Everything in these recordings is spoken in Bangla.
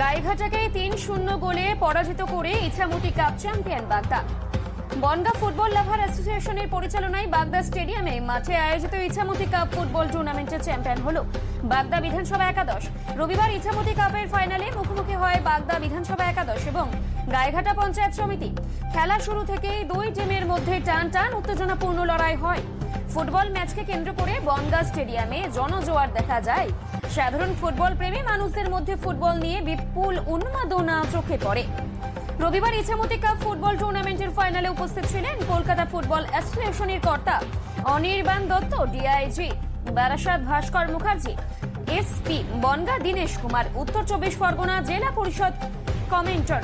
গাইঘাটাকে ৩-০ গোলে পরাজিত করে ইছামতি কাপ চ্যাম্পিয়ন বাগদা। বনগাঁ ফুটবল লাভার অ্যাসোসিয়েশনের পরিচালনায় বাগদা স্টেডিয়ামে মাঠে আয়োজিত ইছামতি কাপ ফুটবল টুর্নামেন্টের চ্যাম্পিয়ন হল বাগদা বিধানসভা একাদশ। রবিবার ইছামতি কাপের ফাইনালে মুখোমুখি হয় বাগদা বিধানসভা একাদশ এবং গাইঘাটা পঞ্চায়েত সমিতি। খেলা শুরু থেকেই দুই টিমের মধ্যে টান উত্তেজনাপূর্ণ লড়াই হয়। ফুটবল ম্যাচকে কেন্দ্র করে বনগাঁ স্টেডিয়ামে জনজোয়ার দেখা যায়। সাধারণ ফুটবল প্রেমী মানুষদের মধ্যে ফুটবল নিয়ে বিপুল উন্মাদনা চোখে পড়ে। রবিবার ইছামতি কাপ ফুটবল টুর্নামেন্টের ফাইনালে উপস্থিত ছিলেন কলকাতা ফুটবল অ্যাসোসিয়েশনের কর্তা অনির্বাণ দত্ত, ডিআইজি বারাসাত ভাস্কর মুখার্জি, এসপি বনগাঁ দীনেশ কুমার, উত্তর ২৪ পরগনা জেলা পরিষদ কমেন্টর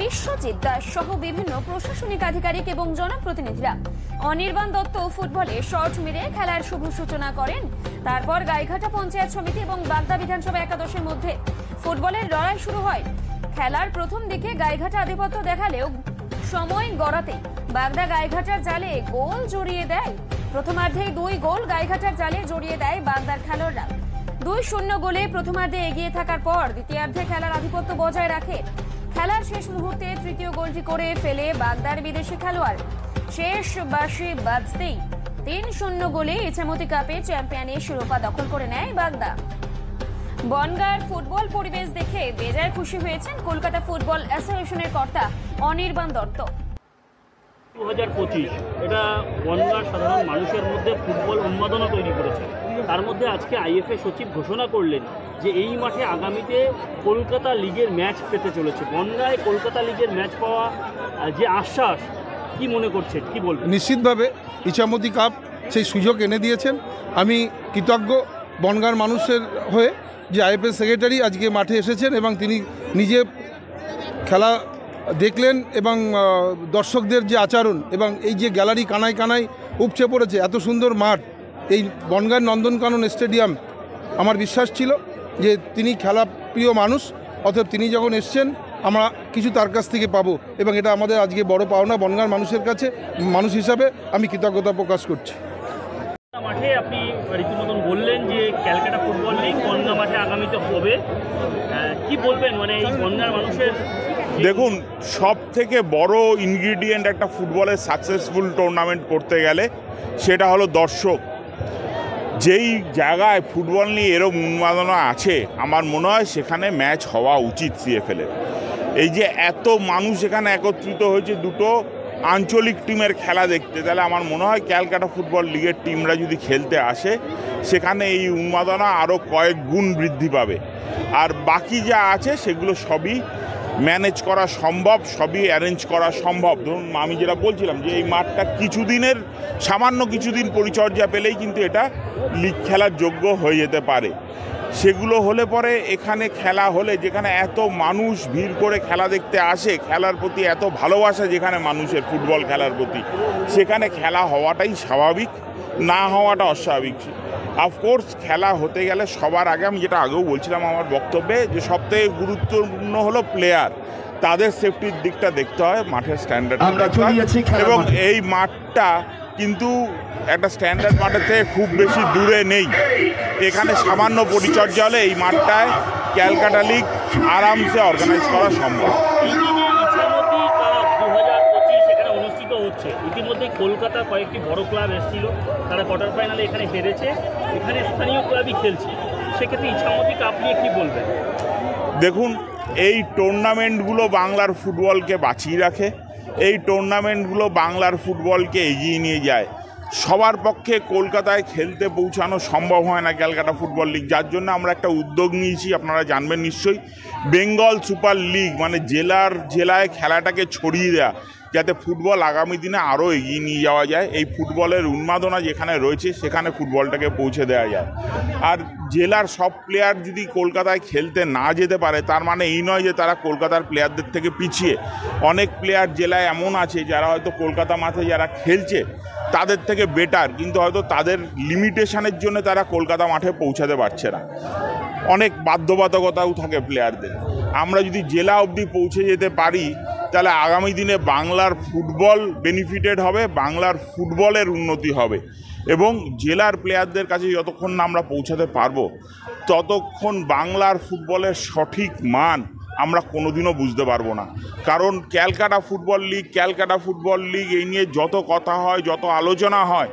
বিশ্বজিৎ দাস সহ বিভিন্ন প্রশাসনিক আধিকারিক এবং জনপ্রতিনিধিরা। অনির্বাণ দত্ত ফুটবলে শট মেরে খেলার শুভ সূচনা করেন। তারপর গাইঘাটা পঞ্চায়েত সমিতি এবং বাগদা বিধানসভা একাদশের মধ্যে ফুটবলের লড়াই শুরু হয়। খেলার প্রথম দিকে গাইঘাটা আধিপত্য দেখালেও সময় গড়াতে বাগদা গাইঘাটার জালে গোল জড়িয়ে দেয়। প্রথমার্ধেই ২ গোল গাইঘাটার জালে জড়িয়ে দেয় বাগদার খেলোয়াড়রা। ২-০ গোলে প্রথমার্ধে এগিয়ে থাকার পর দ্বিতীয়ার্ধে খেলার আধিপত্য বজায় রাখে। খেলার শেষ মুহূর্তে তৃতীয় গোলটি করে ফেলে বাগদার বিদেশি খেলোয়াড়। শেষ বাঁশি বাজতেই ৩-০ গোলে ইছামতি কাপে চ্যাম্পিয়নের শিরোপা দখল করে নেয় বাগদা। বনগাঁর ফুটবল পরিবেশ দেখে বেজায় খুশি হয়েছেন কলকাতা ফুটবল অ্যাসোসিয়েশনের কর্তা অনির্বাণ দত্ত। ২০২৫ এটা বনগাঁর সাধারণ মানুষের মধ্যে ফুটবল উন্মাদনা তৈরি করেছে। তার মধ্যে আজকে আইএফএ সচিব ঘোষণা করলেন যে এই মাঠে আগামীতে কলকাতা লিগের ম্যাচ পেতে চলেছে। বনগাঁয় কলকাতা লিগের ম্যাচ পাওয়া যে আশ্বাস, কি মনে করছেন, কি বলবেন? নিশ্চিতভাবে ইছামতি কাপ সেই সুযোগ এনে দিয়েছেন। আমি কৃতজ্ঞ বনগাঁর মানুষের হয়ে যে আইএফএ সেক্রেটারি আজকে মাঠে এসেছেন এবং তিনি নিজে খেলা দেখলেন এবং দর্শকদের যে আচরণ এবং এই যে গ্যালারি কানায় কানায় উপচে পড়েছে, এত সুন্দর মাঠ, এই বনগাঁর নন্দনকানন স্টেডিয়াম, আমার বিশ্বাস ছিল যে তিনি খেলা প্রিয় মানুষ, অতএব তিনি যখন এসছেন আমরা কিছু তার কাছ থেকে পাবো এবং এটা আমাদের আজকে বড় পাওনা। বনগাঁর মানুষের কাছে মানুষ হিসাবে আমি কৃতজ্ঞতা প্রকাশ করছি। মাঠে আপনি রীতিমতন বললেন যে ক্যালকাটা ফুটবল লিগ বনগাঁ মাঠে আগামীতে হবে, কি বলবেন? মানে এই বনগাঁর মানুষের দেখুন, সব থেকে বড় ইনগ্রিডিয়েন্ট একটা ফুটবলের সাকসেসফুল টুর্নামেন্ট করতে গেলে সেটা হলো দর্শক। যেই জায়গায় ফুটবল নিয়ে এরকম উন্মাদনা আছে, আমার মনে হয় সেখানে ম্যাচ হওয়া উচিত সিএফএলের। এই যে এত মানুষ এখানে একত্রিত হয়েছে দুটো আঞ্চলিক টিমের খেলা দেখতে, তাহলে আমার মনে হয় ক্যালকাটা ফুটবল লিগের টিমরা যদি খেলতে আসে সেখানে এই উন্মাদনা আরও কয়েক গুণ বৃদ্ধি পাবে। আর বাকি যা আছে সেগুলো সবই ম্যানেজ করা সম্ভব, সবই অ্যারেঞ্জ করা সম্ভব। ধরুন আমি যেটা বলছিলাম যে এই মাঠটা কিছুদিনের সামান্য কিছুদিন পরিচর্যা পেলেই কিন্তু এটা লিগ খেলার যোগ্য হয়ে যেতে পারে। সেগুলো হলে পরে এখানে খেলা হলে, যেখানে এত মানুষ ভিড় করে খেলা দেখতে আসে, খেলার প্রতি এত ভালোবাসা যেখানে মানুষের ফুটবল খেলার প্রতি, সেখানে খেলা হওয়াটাই স্বাভাবিক, না হওয়াটা অস্বাভাবিক। অফকোর্স খেলা হতে গেলে সবার আগে, আমি যেটা আগেও বলছিলাম আমার বক্তব্যে, যে সবথেকে গুরুত্বপূর্ণ হলো প্লেয়ার, তাদের সেফটির দিকটা দেখতে হয়, মাঠের স্ট্যান্ডার্ড এবং এই মাঠটা কিন্তু একটা স্ট্যান্ডার্ড মাঠের থেকে খুব বেশি দূরে নেই। এখানে সামান্য পরিচর্যা হলে এই মাঠটায় ক্যালকাটা লিগ আরামসে অর্গানাইজ করা সম্ভব। ইতিমধ্যে কলকাতা কয়েকটি বড় ক্লাব এসেছিল, তারা কোয়ার্টার ফাইনালে এখানে হেরেছে, এখানে স্থানীয় ক্লাবই খেলছে। সেক্ষেত্রে ইছামতি কাপ নিয়ে কী বলবেন? দেখুন, এই টুর্নামেন্টগুলো বাংলার ফুটবলকে বাঁচিয়ে রাখে, এই টুর্নামেন্টগুলো বাংলার ফুটবলকে এগিয়ে নিয়ে যায়। সবার পক্ষে কলকাতায় খেলতে পৌঁছানো সম্ভব হয় না ক্যালকাটা ফুটবল লিগ, যার জন্য আমরা একটা উদ্যোগ নিয়েছি, আপনারা জানবেন নিশ্চয়ই, বেঙ্গল সুপার লিগ, মানে জেলায় খেলাটাকে ছড়িয়ে দেওয়া, যাতে ফুটবল আগামী দিনে আরও এগিয়ে নিয়ে যাওয়া যায়। এই ফুটবলের উন্মাদনা যেখানে রয়েছে সেখানে ফুটবলটাকে পৌঁছে দেওয়া যায়। আর জেলার সব প্লেয়ার যদি কলকাতায় খেলতে না যেতে পারে, তার মানে এই নয় যে তারা কলকাতার প্লেয়ারদের থেকে পিছিয়ে। অনেক প্লেয়ার জেলায় এমন আছে যারা হয়তো কলকাতা মাঠে যারা খেলছে তাদের থেকে বেটার, কিন্তু হয়তো তাদের লিমিটেশনের জন্য তারা কলকাতা মাঠে পৌঁছাতে পারছে না। অনেক বাধ্যবাধকতাও থাকে প্লেয়ারদের। আমরা যদি জেলা অবধি পৌঁছে যেতে পারি তাহলে আগামী দিনে বাংলার ফুটবল বেনিফিটেড হবে, বাংলার ফুটবলের উন্নতি হবে এবং জেলার প্লেয়ারদের কাছে যতক্ষণ না আমরা পৌঁছাতে পারবো ততক্ষণ বাংলার ফুটবলের সঠিক মান আমরা কোনোদিনও বুঝতে পারবো না। কারণ ক্যালকাটা ফুটবল লিগ এই নিয়ে যত কথা হয়, যত আলোচনা হয়,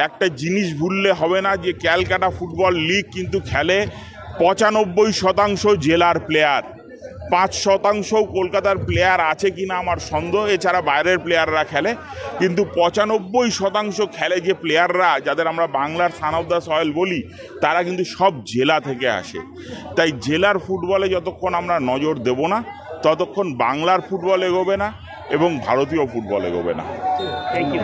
একটা জিনিস ভুললে হবে না যে ক্যালকাটা ফুটবল লিগ কিন্তু খেলে 95% জেলার প্লেয়ার, 5% কলকাতার প্লেয়ার আছে কিনা আমার সন্দেহ, এছাড়া বাইরের প্লেয়াররা খেলে। কিন্তু 95% খেলে যে প্লেয়াররা, যাদের আমরা বাংলার সান অফ দ্য সয়েল বলি, তারা কিন্তু সব জেলা থেকে আসে। তাই জেলার ফুটবলে যতক্ষণ আমরা নজর দেব না, ততক্ষণ বাংলার ফুটবল এগোবে না এবং ভারতীয় ফুটবল এগোবে না। Thank you.